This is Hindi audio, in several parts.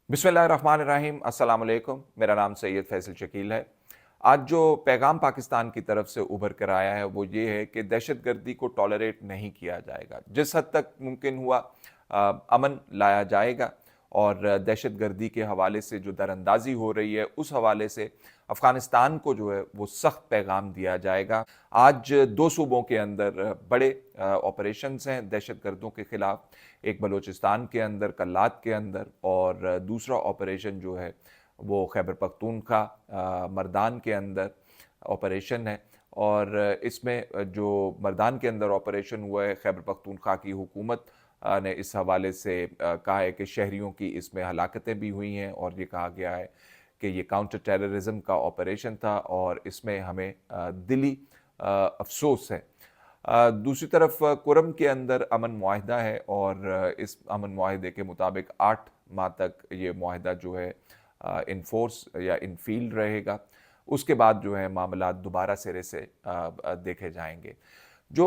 बिस्मिल्लाहिर्रहमानिर्रहीम अस्सलाम वालेकुम। मेरा नाम सैयद फैसल शकील है। आज जो पैगाम पाकिस्तान की तरफ से उभर कर आया है वो ये है कि दहशतगर्दी को टॉलरेट नहीं किया जाएगा। जिस हद तक मुमकिन हुआ अमन लाया जाएगा और दहशतगर्दी के हवाले से जो दरअंदाजी हो रही है उस हवाले से अफ़गानिस्तान को जो है वो सख्त पैगाम दिया जाएगा। आज दो सूबों के अंदर बड़े ऑपरेशंस हैं दहशतगर्दों के ख़िलाफ़। एक बलूचिस्तान के अंदर कल्लात के अंदर और दूसरा ऑपरेशन जो है वो खैबर पख्तूनख्वा मर्दान के अंदर ऑपरेशन है। और इसमें जो मर्दान के अंदर ऑपरेशन हुआ है खैबर पख्तूनख्वा की हुकूमत ने इस हवाले से कहा है कि शहरियों की इसमें हलाकतें भी हुई हैं और ये कहा गया है कि ये काउंटर टेररिज्म का ऑपरेशन था और इसमें हमें दिली अफसोस है। दूसरी तरफ कुरम के अंदर अमन मुआहिदा है और इस अमन मुआहिदे के मुताबिक 8 माह तक ये मुआहिदा जो है इन फोर्स या इन फील्ड रहेगा। उसके बाद जो है मामला दोबारा सिरे से देखे जाएंगे। जो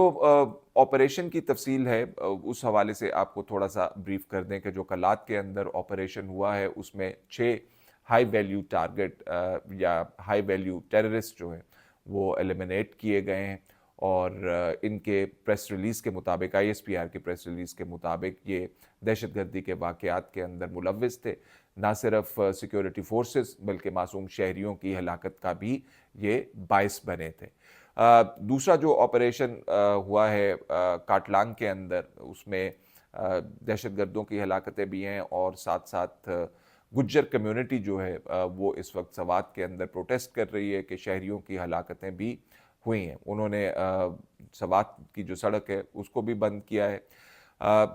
ऑपरेशन की तफसील है उस हवाले से आपको थोड़ा सा ब्रीफ कर दें कि जो कलात के अंदर ऑपरेशन हुआ है उसमें 6 हाई वैल्यू टारगेट या हाई वैल्यू टेररिस्ट जो हैं वो एलिमिनेट किए गए हैं। और इनके प्रेस रिलीज़ के मुताबिक ISPR की प्रेस रिलीज़ के मुताबिक ये दहशतगर्दी के वाक़यात के अंदर मुलव्विस थे। ना सिर्फ सिक्योरिटी फोर्सेस बल्कि मासूम शहरियों की हलाकत का भी ये बायस बने थे। दूसरा जो ऑपरेशन हुआ है काटलांग के अंदर उसमें दहशतगर्दों की हलाकतें भी हैं और साथ साथ गुज्जर कम्युनिटी जो है वो इस वक्त सवात के अंदर प्रोटेस्ट कर रही है कि शहरियों की हलाकतें भी हुई हैं। उन्होंने सवात की जो सड़क है उसको भी बंद किया है।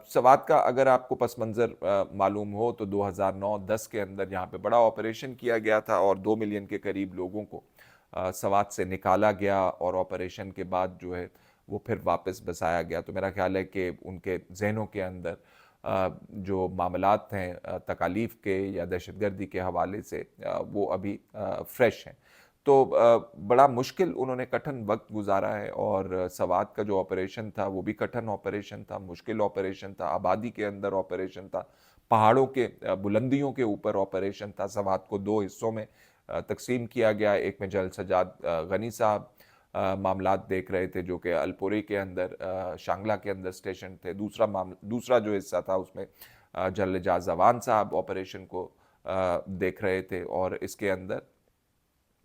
सवात का अगर आपको पस मंज़र मालूम हो तो 2009-10 के अंदर यहाँ पे बड़ा ऑपरेशन किया गया था और 2 मिलियन के करीब लोगों को सवात से निकाला गया और ऑपरेशन के बाद जो है वो फिर वापस बसाया गया। तो मेरा ख्याल है कि उनके जहनों के अंदर जो मामलात हैं तकालीफ के या दहशतगर्दी के हवाले से वो अभी फ्रेश हैं। तो बड़ा मुश्किल उन्होंने कठिन वक्त गुजारा है और सवात का जो ऑपरेशन था वो भी कठिन ऑपरेशन था, मुश्किल ऑपरेशन था, आबादी के अंदर ऑपरेशन था, पहाड़ों के बुलंदियों के ऊपर ऑपरेशन था। सवात को 2 हिस्सों में तकसीम किया गया। एक में जनरल सज्जाद गनी साहब मामलात देख रहे थे जो कि अलपुरी के अंदर शांगला के अंदर स्टेशन थे। दूसरा जो हिस्सा था उसमें जनरल एजाज अवान साहब ऑपरेशन को देख रहे थे और इसके अंदर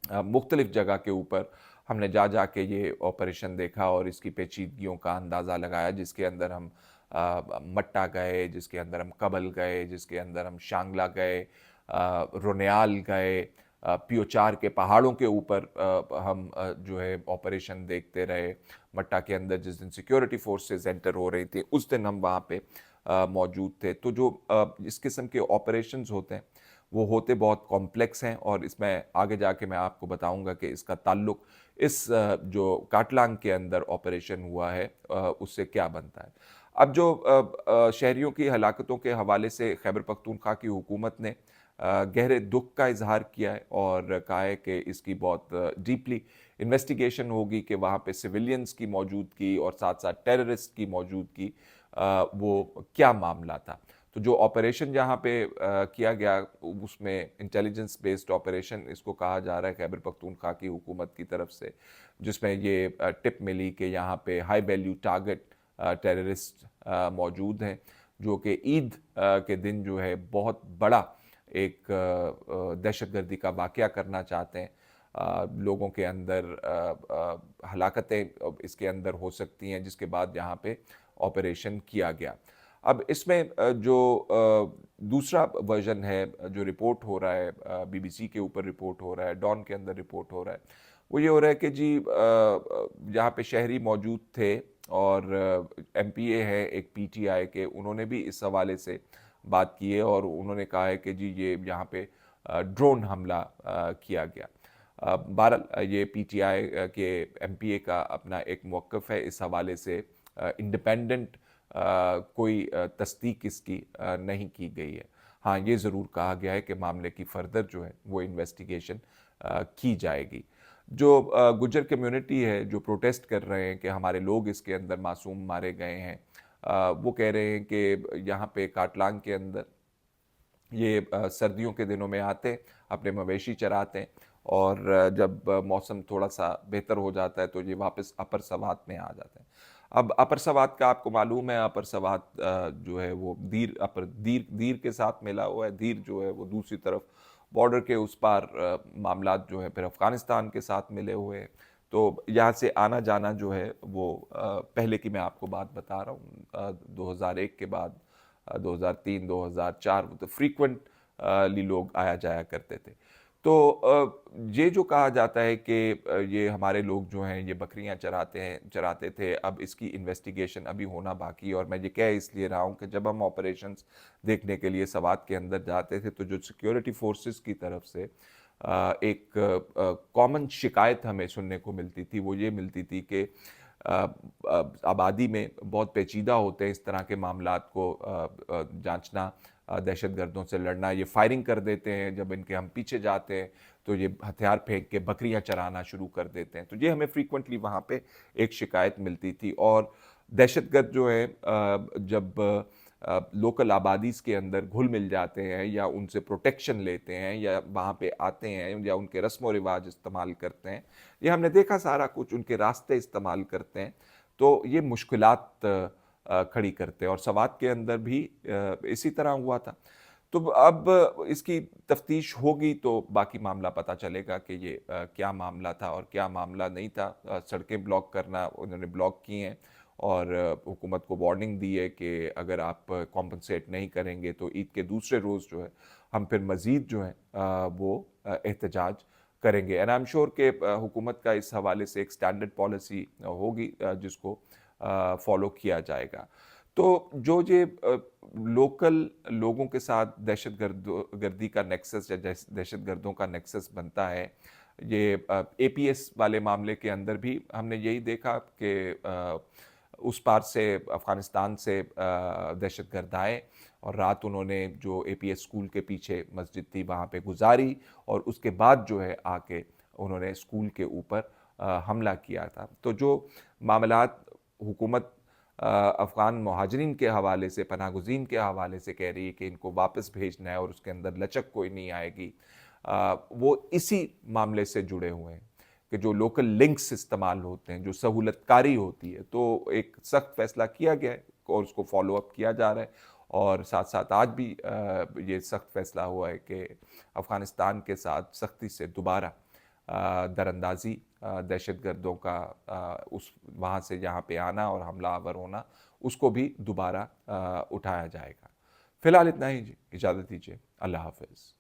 मुख्तलिफ जगह के ऊपर हमने जा के ये ऑपरेशन देखा और इसकी पेचीदगियों का अंदाज़ा लगाया, जिसके अंदर हम मट्टा गए, जिसके अंदर हम कबल गए, जिसके अंदर हम शांगला गए, रोनियाल गए, पियोचार के पहाड़ों के ऊपर हम जो है ऑपरेशन देखते रहे। मट्टा के अंदर जिस दिन सिक्योरिटी फोर्सेस एंटर हो रही थी उस दिन हम वहाँ पे मौजूद थे। तो जो इस किस्म के ऑपरेशंस होते हैं वो होते बहुत कॉम्प्लेक्स हैं और इसमें आगे जाके मैं आपको बताऊंगा कि इसका ताल्लुक इस जो काटलांग के अंदर ऑपरेशन हुआ है उससे क्या बनता है। अब जो शहरियों की हलाकतों के हवाले से खैबर पख्तूनख्वा की हुकूमत ने गहरे दुख का इजहार किया है और कहा है कि इसकी बहुत डीपली इन्वेस्टिगेशन होगी कि वहाँ पे सिविलियंस की मौजूदगी और साथ साथ टेररिस्ट की मौजूदगी वो क्या मामला था। तो जो ऑपरेशन जहाँ पे किया गया उसमें इंटेलिजेंस बेस्ड ऑपरेशन इसको कहा जा रहा है खैबर पख्तूनख्वा की हुकूमत की तरफ से, जिसमें ये टिप मिली कि यहाँ पे हाई वैल्यू टारगेट टेररिस्ट मौजूद हैं जो कि ईद के दिन जो है बहुत बड़ा एक दहशतगर्दी का वाक़या करना चाहते हैं। लोगों के अंदर हलाकतें इसके अंदर हो सकती हैं, जिसके बाद यहाँ पे ऑपरेशन किया गया। अब इसमें जो दूसरा वर्जन है जो रिपोर्ट हो रहा है, BBC के ऊपर रिपोर्ट हो रहा है, डॉन के अंदर रिपोर्ट हो रहा है, वो ये हो रहा है कि जी यहाँ पे शहरी मौजूद थे और MPA है एक PTI के, उन्होंने भी इस हवाले से बात की है और उन्होंने कहा है कि जी ये यहाँ पे ड्रोन हमला किया गया। बहरहाल ये PTI के MPA का अपना एक मौक़िफ़ है, इस हवाले से इंडिपेंडेंट कोई तस्दीक इसकी नहीं की गई है। हाँ, ये ज़रूर कहा गया है कि मामले की फ़र्दर जो है वो इन्वेस्टिगेशन की जाएगी। जो गुज्जर कम्युनिटी है जो प्रोटेस्ट कर रहे हैं कि हमारे लोग इसके अंदर मासूम मारे गए हैं, वो कह रहे हैं कि यहाँ पे काटलांग के अंदर ये सर्दियों के दिनों में आते हैं, अपने मवेशी चराते हैं, और जब मौसम थोड़ा सा बेहतर हो जाता है तो ये वापस अपर सवात में आ जाते हैं। अब अपर सवात का आपको मालूम है, अपर सवात जो है वो दीर दीर के साथ मिला हुआ है। दीर जो है वो दूसरी तरफ बॉर्डर के उस पार मामलात जो है फिर अफगानिस्तान के साथ मिले हुए हैं। तो यहाँ से आना जाना जो है वो पहले की मैं आपको बात बता रहा हूँ, 2001 के बाद 2003 2004 तो फ्रीक्वेंटली लोग आया जाया करते थे। तो ये जो कहा जाता है कि ये हमारे लोग जो हैं ये बकरियां चराते थे, अब इसकी इन्वेस्टिगेशन अभी होना बाकी है। और मैं ये कह इसलिए रहा हूँ कि जब हम ऑपरेशंस देखने के लिए सवात के अंदर जाते थे तो जो सिक्योरिटी फोर्सेस की तरफ से एक कॉमन शिकायत हमें सुनने को मिलती थी, वो ये मिलती थी कि आबादी में बहुत पेचीदा होते हैं इस तरह के मामलात को जांचना, दहशतगर्दों से लड़ना। ये फायरिंग कर देते हैं, जब इनके हम पीछे जाते हैं तो ये हथियार फेंक के बकरियां चराना शुरू कर देते हैं। तो ये हमें फ्रीक्वेंटली वहाँ पे एक शिकायत मिलती थी। और दहशतगर्द जो है जब लोकल आबादीज़ के अंदर घुल मिल जाते हैं या उनसे प्रोटेक्शन लेते हैं या वहाँ पे आते हैं या उनके रस्म व रिवाज इस्तेमाल करते हैं, ये हमने देखा सारा कुछ, उनके रास्ते इस्तेमाल करते हैं, तो ये मुश्किलात खड़ी करते हैं। और सवात के अंदर भी इसी तरह हुआ था। तो अब इसकी तफ्तीश होगी तो बाकी मामला पता चलेगा कि ये क्या मामला था और क्या मामला नहीं था। सड़कें ब्लॉक करना उन्होंने ब्लॉक की हैं, और हुकूमत को वार्निंग दी है कि अगर आप कॉम्पनसेट नहीं करेंगे तो ईद के दूसरे रोज़ जो है हम फिर मज़ीद जो है वो एहतजाज करेंगे। एंड आई एम श्योर कि हुकूमत का इस हवाले से एक स्टैंडर्ड पॉलिसी होगी जिसको फॉलो किया जाएगा। तो जो ये लोकल लोगों के साथ गर्दी का नेक्सस या दहशतगर्दों का नेक्सस बनता है, ये एपीएस वाले मामले के अंदर भी हमने यही देखा कि उस पार से अफ़गानिस्तान से दहशतगर्द आए और रात उन्होंने जो एपीएस स्कूल के पीछे मस्जिद थी वहाँ पे गुजारी, और उसके बाद जो है आके उन्होंने स्कूल के ऊपर हमला किया था। तो जो मामलात हुकूमत अफ़गान मुहाजिरीन के हवाले से, पनाहगज़ीन के हवाले से कह रही है कि इनको वापस भेजना है और उसके अंदर लचक कोई नहीं आएगी, वो इसी मामले से जुड़े हुए हैं कि जो लोकल लिंक्स इस्तेमाल होते हैं, जो सहूलतकारी होती है, तो एक सख्त फैसला किया गया है और उसको फॉलो अप किया जा रहा है। और साथ साथ आज भी ये सख्त फैसला हुआ है कि अफ़गानिस्तान के साथ सख्ती से दोबारा दरअंदाजी, दहशतगर्दों का उस वहाँ से यहाँ पे आना और हमलावर होना, उसको भी दोबारा उठाया जाएगा। फ़िलहाल इतना ही जी, इजाज़त दीजिए। अल्लाह हाफ़िज़।